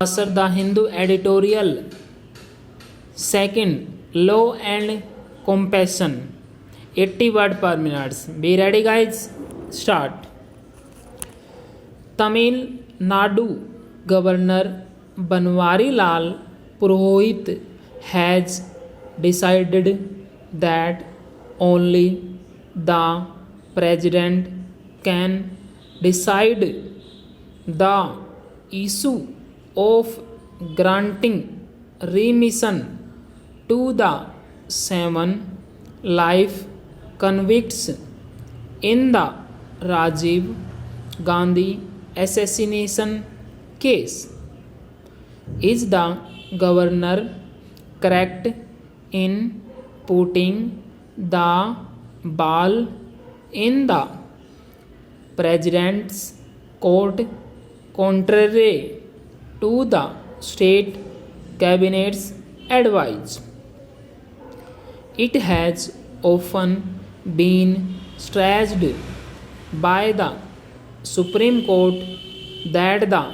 Nasser the Hindu editorial. Second, law and compassion. 80 word per minute. Be ready, guys. Start. Tamil Nadu Governor Banwari Lal Purohit has decided that only the president can decide the issue of granting remission to the 7 life convicts in the Rajiv Gandhi assassination case. Is the governor correct in putting the ball in the president's court contrary to the state cabinet's advice? It has often been stressed by the Supreme Court that the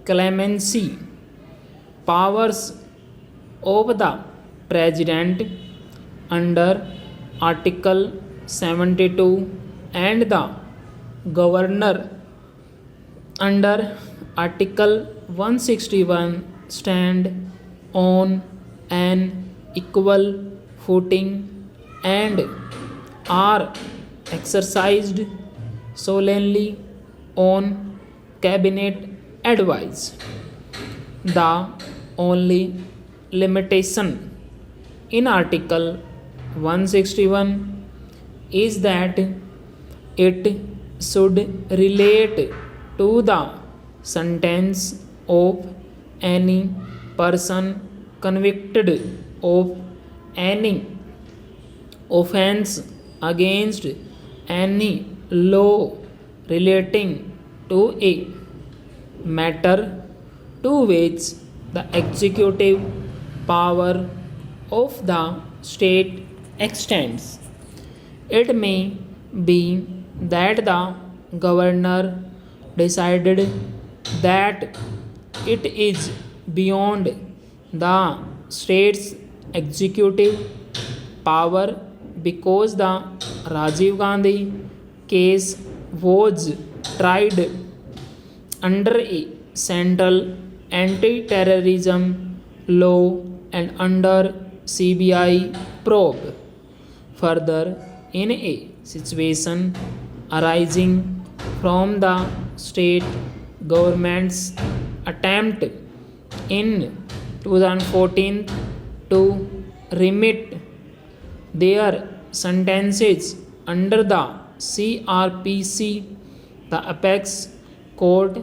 clemency powers of the president under Article 72 and the governor under Article 161 stand on an equal footing and are exercised solely on cabinet advice. The only limitation in Article 161 is that it should relate to the sentence of any person convicted of any offense against any law relating to a matter to which the executive power of the state extends. It may be that the governor decided that it is beyond the state's executive power because the Rajiv Gandhi case was tried under a central anti-terrorism law and under CBI probe. Further, in a situation arising from the state government's attempt in 2014 to remit their sentences under the CRPC, the apex court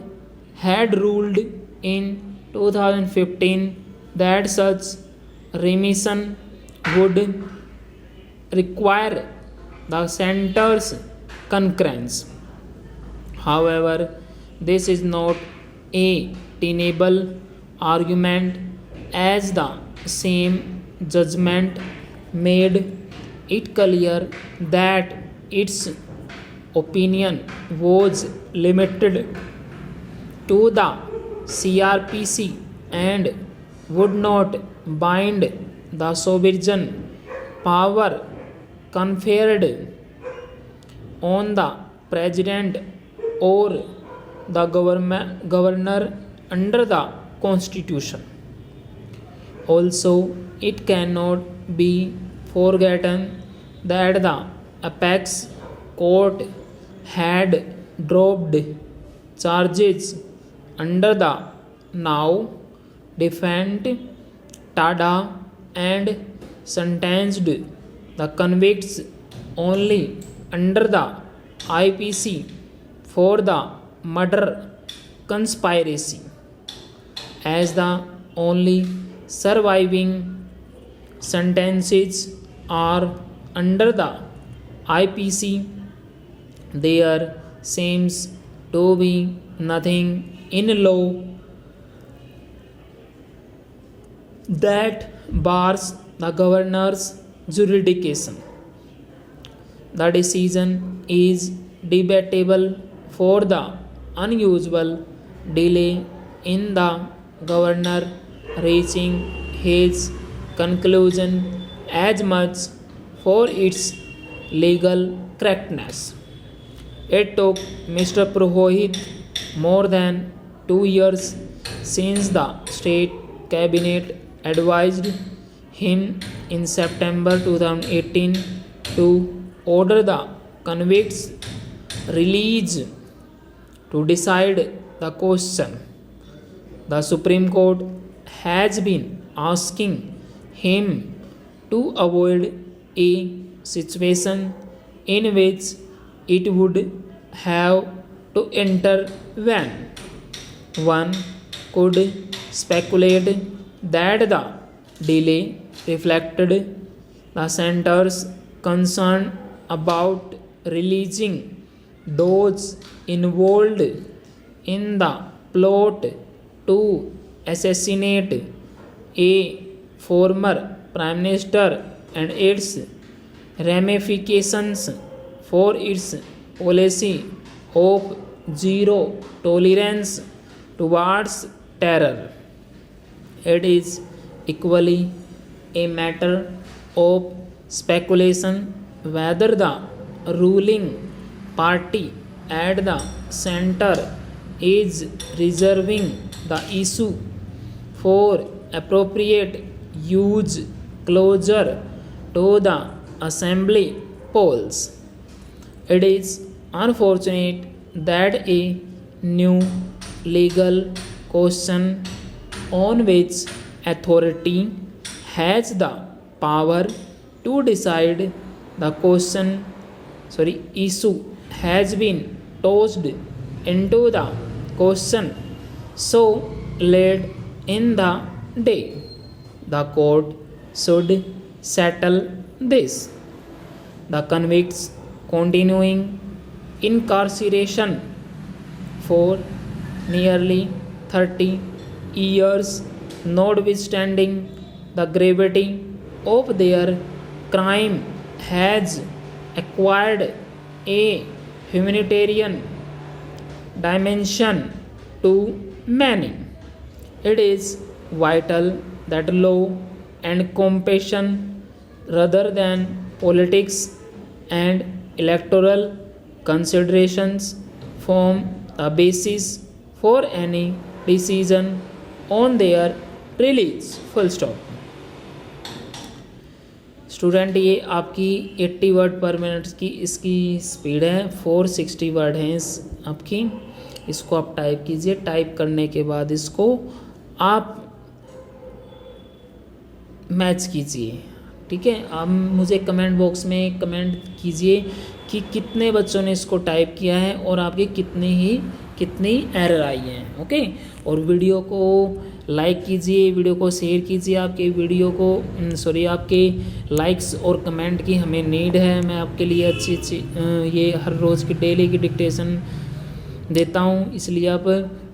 had ruled in 2015 that such remission would require the center's concurrence. However, this is not a tenable argument as the same judgment made it clear that its opinion was limited to the CRPC and would not bind the sovereign power conferred on the president or the governor under the constitution. Also, it cannot be forgotten that the apex court had dropped charges under the now defunct TADA and sentenced the convicts only under the IPC for the murder conspiracy. As the only surviving sentences are under the IPC, there seems to be nothing in law that bars the governor's jurisdiction. The decision is debatable for the unusual delay in the governor reaching his conclusion as much for its legal correctness. It took Mr. Purohit more than 2 years since the state cabinet advised him in September 2018 to order the convicts release to decide the question. The Supreme Court has been asking him to avoid a situation in which it would have to intervene. One could speculate that the delay reflected the center's concern about releasing those involved in the plot to assassinate a former prime minister and its ramifications for its policy of zero tolerance towards terror. It is equally a matter of speculation whether the ruling party at the center is reserving the issue for appropriate use closer to the assembly polls. It is unfortunate that a new legal question on which authority has the power to decide the issue has been tossed into the question so late in the day. The court should settle this. The convicts continuing incarceration for nearly 30 years, notwithstanding the gravity of their crime, has acquired a humanitarian dimension to many. It is vital that law and compassion rather than politics and electoral considerations form the basis for any decision on their release. Full stop. Student ये आपकी 80 word पर minute की इसकी speed है, 460 word हैं इस आपकी। इसको आप टाइप कीजिए, टाइप करने के बाद इसको आप मैच कीजिए, ठीक है। आप मुझे कमेंट बॉक्स में कमेंट कीजिए कि कितने बच्चों ने इसको टाइप किया है और आपके कितनी एरर आई हैं, ओके। और वीडियो को लाइक कीजिए, वीडियो को शेयर कीजिए। आपके वीडियो को आपके लाइक्स और कमेंट की हमें नीड है। मैं आपके लिए अच्छी ये हर रोज़ की डेली की डिक्टेशन देता हूँ, इसलिए आप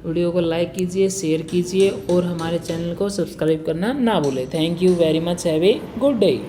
वीडियो को लाइक कीजिए, शेयर कीजिए और हमारे चैनल को सब्सक्राइब करना ना भूलें। Thank you very much, have a good day.